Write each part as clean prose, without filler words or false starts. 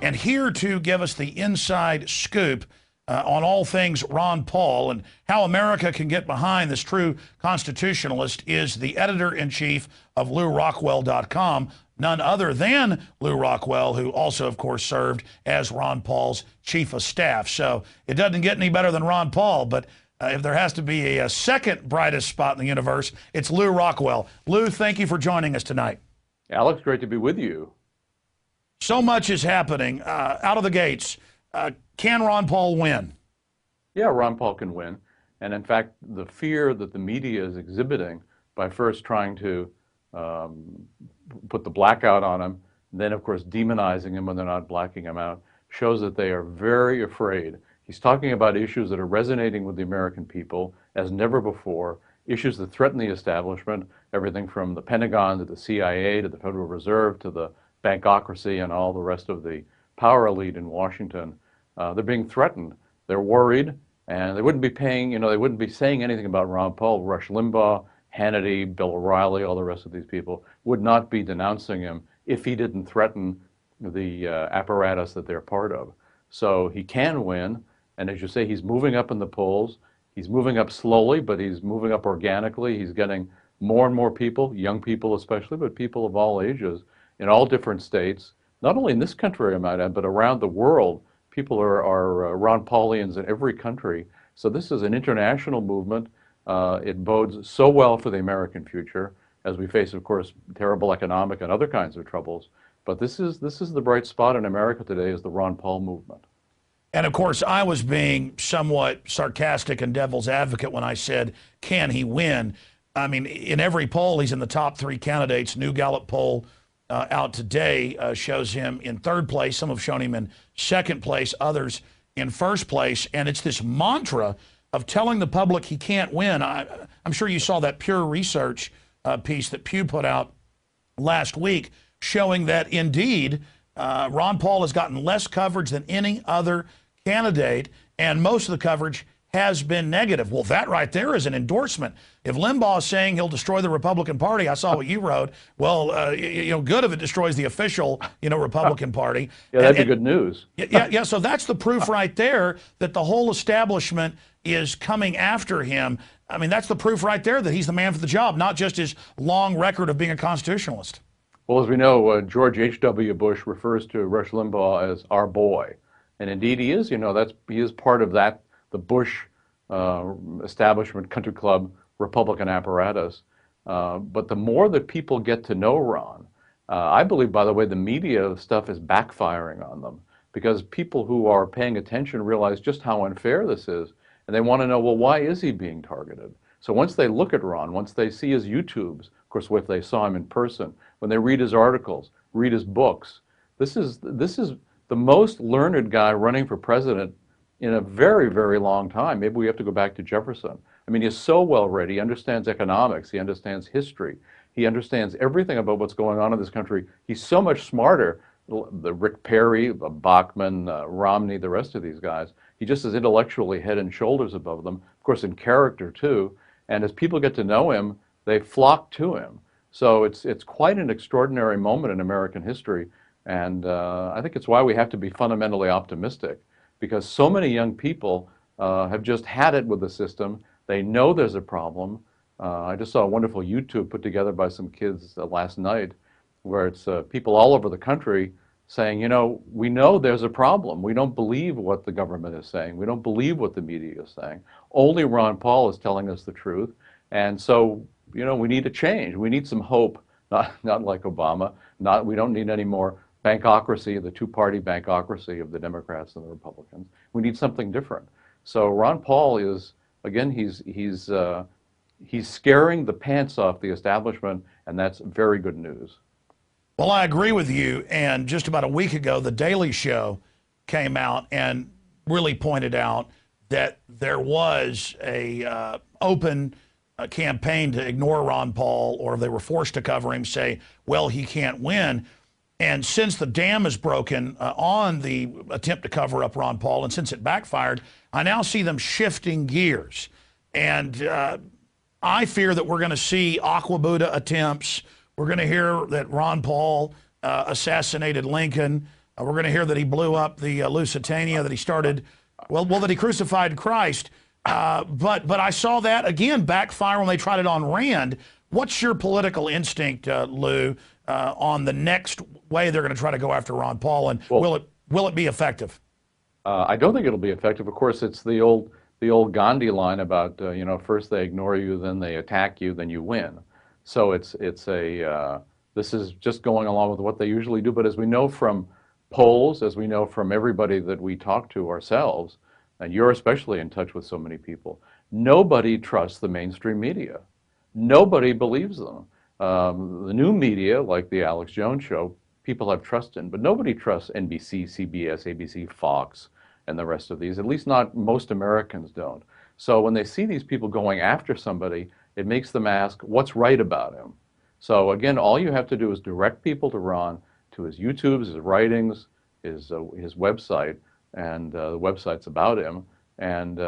And here to give us the inside scoop on all things Ron Paul and how America can get behind this true constitutionalist is the editor-in-chief of LewRockwell.com, none other than Lew Rockwell, who also, of course, served as Ron Paul's chief of staff. So it doesn't get any better than Ron Paul, but if there has to be a second brightest spot in the universe, it's Lew Rockwell. Lew, thank you for joining us tonight. Alex, great to be with you. So much is happening out of the gates. Can Ron Paul win? Yeah, Ron Paul can win. And in fact, the fear that the media is exhibiting by first trying to put the blackout on him, and then, of course, demonizing him when they're not blacking him out, shows that they are very afraid. He's talking about issues that are resonating with the American people as never before, issues that threaten the establishment, everything from the Pentagon to the CIA to the Federal Reserve to the bankocracy and all the rest of the power elite in Washington. They're being threatened. They're worried, and they wouldn't be they wouldn't be saying anything about Ron Paul. Rush Limbaugh, Hannity, Bill O'Reilly, all the rest of these people would not be denouncing him if he didn't threaten the apparatus that they're part of. So he can win, and as you say, he's moving up in the polls. He's moving up slowly, but he's moving up organically. He's getting more and more people, young people especially, but people of all ages in all different states, not only in this country, I might add, but around the world. People are Ron Paulians in every country. So this is an international movement. It bodes so well for the American future as we face, of course, terrible economic and other kinds of troubles. But this is the bright spot in America today, is the Ron Paul movement. And of course, I was being somewhat sarcastic and devil's advocate when I said, can he win? I mean, in every poll, he's in the top three candidates. New Gallup poll out today shows him in third place. Some have shown him in second place, others in first place. And it's this mantra of telling the public he can't win. I'm sure you saw that Pure Research piece that Pew put out last week showing that indeed Ron Paul has gotten less coverage than any other candidate, and most of the coverage has been negative. Well, that right there is an endorsement. If Limbaugh is saying he'll destroy the Republican Party, I saw what you wrote. Well, good if it destroys the official, Republican Party. Yeah, that'd be good news. Yeah. So that's the proof right there that the whole establishment is coming after him. I mean, that's the proof right there that he's the man for the job, not just his long record of being a constitutionalist. Well, as we know, George H.W. Bush refers to Rush Limbaugh as our boy. And indeed he is, he is part of the Bush establishment, country club, Republican apparatus. But the more that people get to know Ron, I believe, by the way, the media stuff is backfiring on them, because people who are paying attention realize just how unfair this is. And they want to know, well, why is he being targeted? So once they look at Ron, once they see his YouTubes, of course, if they saw him in person, when they read his articles, read his books, this is the most learned guy running for president in a very, very long time. Maybe we have to go back to Jefferson. I mean, he's so well read. He understands economics. He understands history. He understands everything about what's going on in this country. He's so much smarter. The Rick Perry, Bachman, Romney, the rest of these guys. He just is intellectually head and shoulders above them. Of course, in character too. And as people get to know him, they flock to him. So it's quite an extraordinary moment in American history. And I think it's why we have to be fundamentally optimistic, because so many young people have just had it with the system. They know there's a problem. I just saw a wonderful YouTube put together by some kids last night, where it's people all over the country saying, we know there's a problem. We don't believe what the government is saying. We don't believe what the media is saying. Only Ron Paul is telling us the truth. And so, we need a change. We need some hope, not like Obama. We don't need any more bankocracy, the two-party bankocracy of the Democrats and the Republicans. We need something different. So Ron Paul is, again, he's scaring the pants off the establishment, and that's very good news. Well, I agree with you. And just about a week ago, The Daily Show came out and really pointed out that there was a open campaign to ignore Ron Paul, or if they were forced to cover him, say, well, he can't win. And since the dam is broken on the attempt to cover up Ron Paul, and since it backfired, I now see them shifting gears. And I fear that we're going to see Aqua Buddha attempts. We're going to hear that Ron Paul assassinated Lincoln. We're going to hear that he blew up the Lusitania, that he started, that he crucified Christ. But I saw that again backfire when they tried it on Rand. What's your political instinct, Lew, on the next way they're going to try to go after Ron Paul, and will it be effective? I don't think it'll be effective. Of course, it's the old Gandhi line about first they ignore you, then they attack you, then you win. So this is just going along with what they usually do. But as we know from polls, as we know from everybody that we talk to ourselves, and you're especially in touch with so many people, nobody trusts the mainstream media. Nobody believes them. The new media, like the Alex Jones show, people have trust in, but nobody trusts NBC, CBS, ABC, Fox, and the rest of these. At least not most Americans don't. So when they see these people going after somebody, it makes them ask, what's right about him? So again, all you have to do is direct people to Ron, to his YouTubes, his writings, his website, and the website's about him, and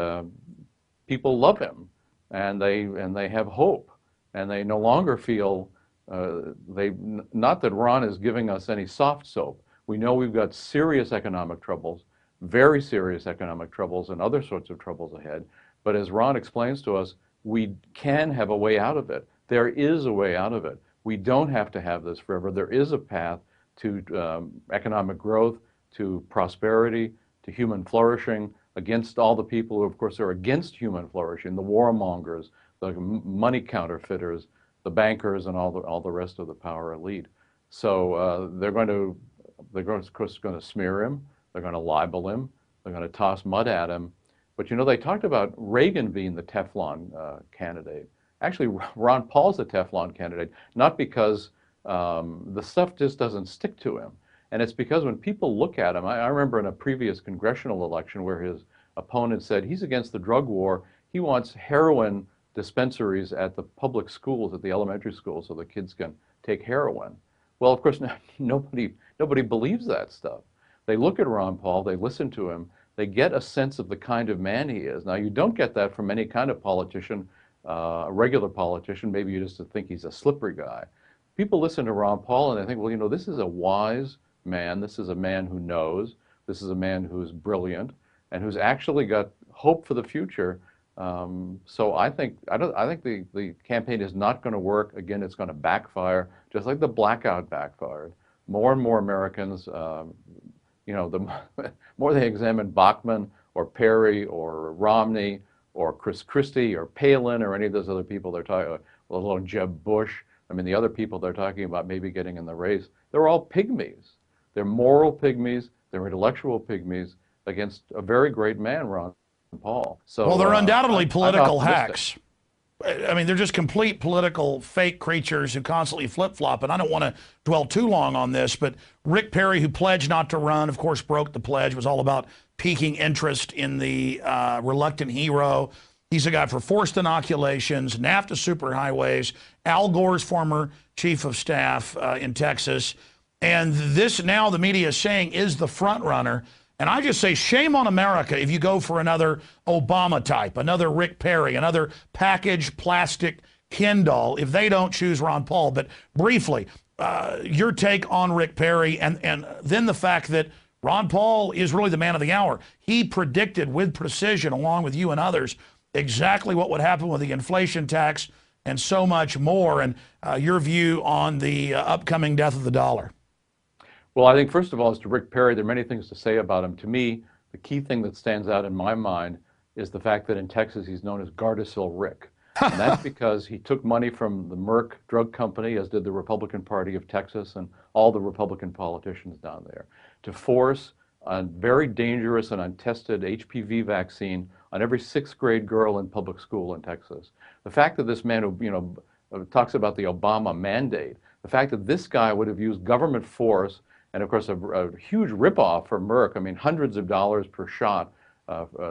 people love him, and they have hope, and they no longer feel not that Ron is giving us any soft soap. We know we've got serious economic troubles, very serious economic troubles, and other sorts of troubles ahead. But as Ron explains to us, we can have a way out of it. There is a way out of it. We don't have to have this forever. There is a path to economic growth, to prosperity, to human flourishing, against all the people who, of course, are against human flourishing, the warmongers, the money counterfeiters, the bankers, and all the rest of the power elite. So they're of course going to smear him. They're going to libel him. They're going to toss mud at him. But they talked about Reagan being the Teflon candidate. Actually, Ron Paul's the Teflon candidate, not because the stuff just doesn't stick to him. And it's because when people look at him, I remember in a previous congressional election where his opponent said he's against the drug war. He wants heroin dispensaries at the public schools, at the elementary schools, so the kids can take heroin. Well, of course, nobody believes that stuff. They look at Ron Paul, they listen to him, they get a sense of the kind of man he is. Now, you don't get that from any kind of politician, a regular politician. Maybe you just think he's a slippery guy. People listen to Ron Paul and they think, well, this is a wise man. This is a man who knows. This is a man who's brilliant and who's actually got hope for the future. So I think the campaign is not going to work. Again, it's going to backfire, just like the blackout backfired. More and more Americans, the more they examine Bachmann or Perry or Romney or Chris Christie or Palin or any of those other people they're talking about, let alone Jeb Bush. I mean, the other people they're talking about maybe getting in the race, they're all pygmies. They're moral pygmies. They're intellectual pygmies against a very great man, Ron Paul. So, well, they're undoubtedly political hacks. I mean, they're just complete political fake creatures who constantly flip-flop. And I don't want to dwell too long on this, but Rick Perry, who pledged not to run, of course, broke the pledge, was all about piquing interest in the reluctant hero. He's a guy for forced inoculations, NAFTA superhighways, Al Gore's former chief of staff in Texas. And this now the media is saying is the front runner. And I just say shame on America if you go for another Obama type, another Rick Perry, another packaged plastic Ken doll if they don't choose Ron Paul. But briefly, your take on Rick Perry and then the fact that Ron Paul is really the man of the hour. He predicted with precision, along with you and others, exactly what would happen with the inflation tax and so much more. And your view on the upcoming death of the dollar. Well, I think first of all, as to Rick Perry, there are many things to say about him. To me, the key thing that stands out in my mind is the fact that in Texas he's known as Gardasil Rick. And that's because he took money from the Merck drug company, as did the Republican Party of Texas and all the Republican politicians down there, to force a very dangerous and untested HPV vaccine on every sixth grade girl in public school in Texas. The fact that this man who talks about the Obama mandate, the fact that this guy would have used government force and of course, a huge ripoff for Merck. I mean, hundreds of dollars per shot.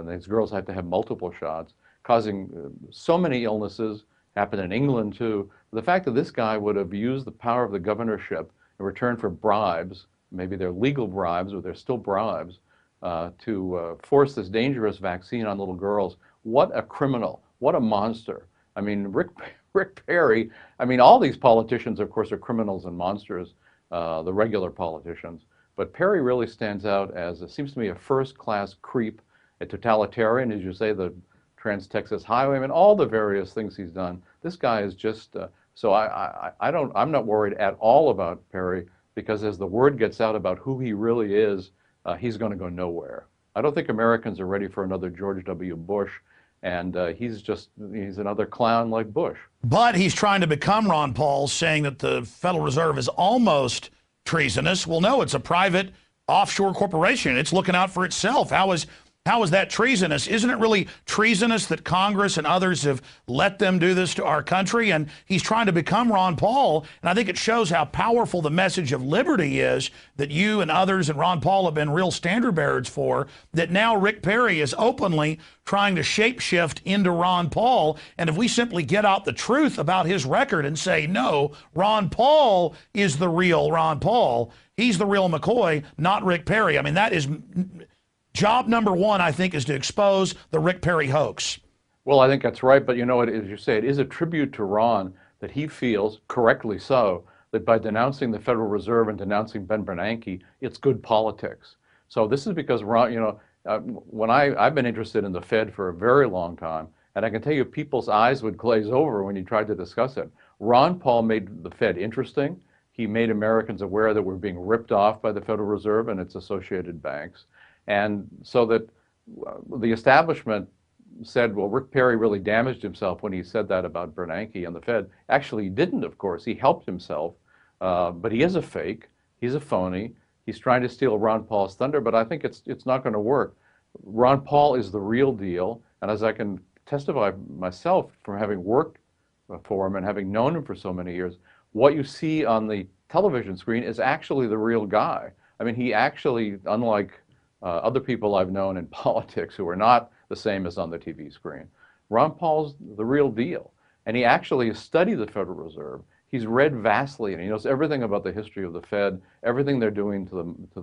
These girls had to have multiple shots, causing so many illnesses. Happened in England, too. The fact that this guy would have used the power of the governorship in return for bribes, maybe they're legal bribes or they're still bribes, to force this dangerous vaccine on little girls. What a criminal. What a monster. I mean, Rick Perry, I mean, all these politicians, of course, are criminals and monsters. The regular politicians. But Perry really stands out as, it seems to me, a first-class creep, a totalitarian, as you say, the Trans-Texas Highwayman, all the various things he's done. This guy is just, I'm not worried at all about Perry, because as the word gets out about who he really is, he's going to go nowhere. I don't think Americans are ready for another George W. Bush, and he's another clown like Bush. But he's trying to become Ron Paul, saying that the Federal Reserve is almost treasonous. Well, no, it's a private offshore corporation. It's looking out for itself. How is that treasonous? Isn't it really treasonous that Congress and others have let them do this to our country? And he's trying to become Ron Paul. And I think it shows how powerful the message of liberty is that you and others and Ron Paul have been real standard bearers for, that now Rick Perry is openly trying to shapeshift into Ron Paul. And if we simply get out the truth about his record and say, no, Ron Paul is the real Ron Paul, he's the real McCoy, not Rick Perry. I mean, that is... job number one, I think, is to expose the Rick Perry hoax. Well, I think that's right. But you know, as you say, it is a tribute to Ron that he feels, correctly so, that by denouncing the Federal Reserve and denouncing Ben Bernanke, it's good politics. So this is because Ron, you know, I've been interested in the Fed for a very long time, and I can tell you people's eyes would glaze over when you tried to discuss it. Ron Paul made the Fed interesting. He made Americans aware that we're being ripped off by the Federal Reserve and its associated banks. And so that the establishment said, well, Rick Perry really damaged himself when he said that about Bernanke and the Fed. Actually, he didn't, of course. He helped himself. But he is a fake. He's a phony. He's trying to steal Ron Paul's thunder, but I think it's not going to work. Ron Paul is the real deal. And as I can testify myself from having worked for him and having known him for so many years, what you see on the television screen is actually the real guy. I mean, he actually, unlike other people I've known in politics who are not the same as on the TV screen, Ron Paul's the real deal. And he actually has studied the Federal Reserve. He's read vastly, and he knows everything about the history of the Fed, everything they're doing to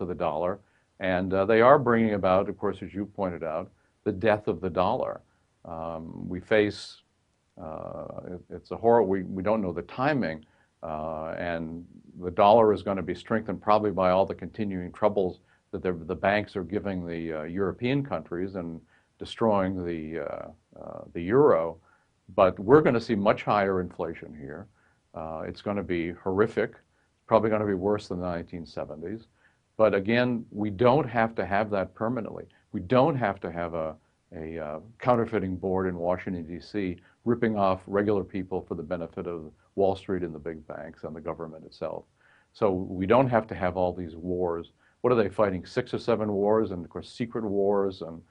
the dollar. And they are bringing about, of course, as you pointed out, the death of the dollar. We face, it's a horror, we don't know the timing, and the dollar is going to be strengthened probably by all the continuing troubles that the banks are giving the European countries and destroying the euro. But we're going to see much higher inflation here. It's going to be horrific, probably going to be worse than the 1970s. But again, we don't have to have that permanently. We don't have to have a counterfeiting board in Washington, D.C. ripping off regular people for the benefit of Wall Street and the big banks and the government itself. So we don't have to have all these wars. What are they fighting? 6 or 7 wars, and of course secret wars, and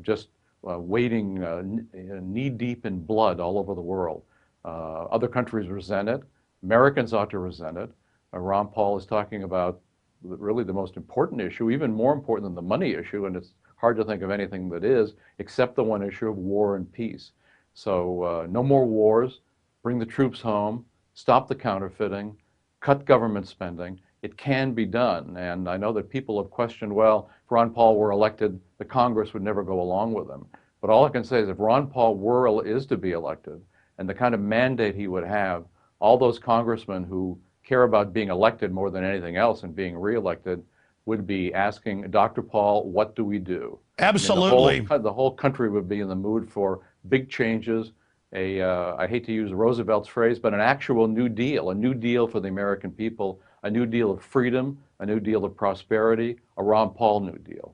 just wading knee-deep in blood all over the world. Other countries resent it. Americans ought to resent it. Ron Paul is talking about really the most important issue, even more important than the money issue, and it's hard to think of anything that is, except the one issue of war and peace. So no more wars, bring the troops home, stop the counterfeiting, cut government spending. It can be done. And I know that people have questioned, well, if Ron Paul were elected, the Congress would never go along with him. But all I can say is if Ron Paul is to be elected, and the kind of mandate he would have, all those congressmen who care about being elected more than anything else and being reelected would be asking, Dr. Paul, what do we do? Absolutely. The whole country would be in the mood for big changes, I hate to use Roosevelt's phrase, but an actual New Deal, a New Deal for the American people, a New Deal of freedom, a New Deal of prosperity, a Ron Paul New Deal.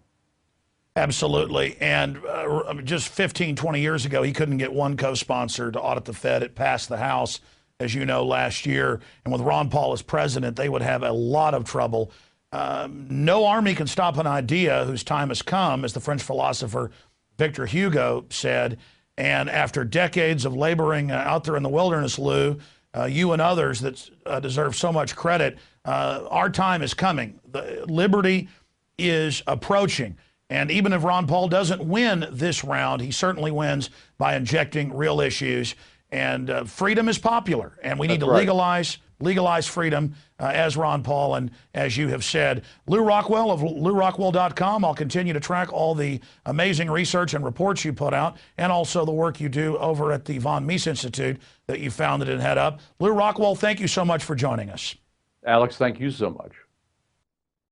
Absolutely. And just 15, 20 years ago, he couldn't get one co-sponsor to audit the Fed. It passed the House, as you know, last year. And with Ron Paul as president, they would have a lot of trouble. No army can stop an idea whose time has come, as the French philosopher Victor Hugo said. And after decades of laboring out there in the wilderness, Lew, you and others that deserve so much credit, our time is coming. The liberty is approaching. And even if Ron Paul doesn't win this round, he certainly wins by injecting real issues. And freedom is popular, and we need to legalize freedom, as Ron Paul and as you have said. Lew Rockwell of LewRockwell.com. I'll continue to track all the amazing research and reports you put out, and also the work you do over at the Von Mises Institute that you founded and head up. Lew Rockwell, thank you so much for joining us. Alex, thank you so much.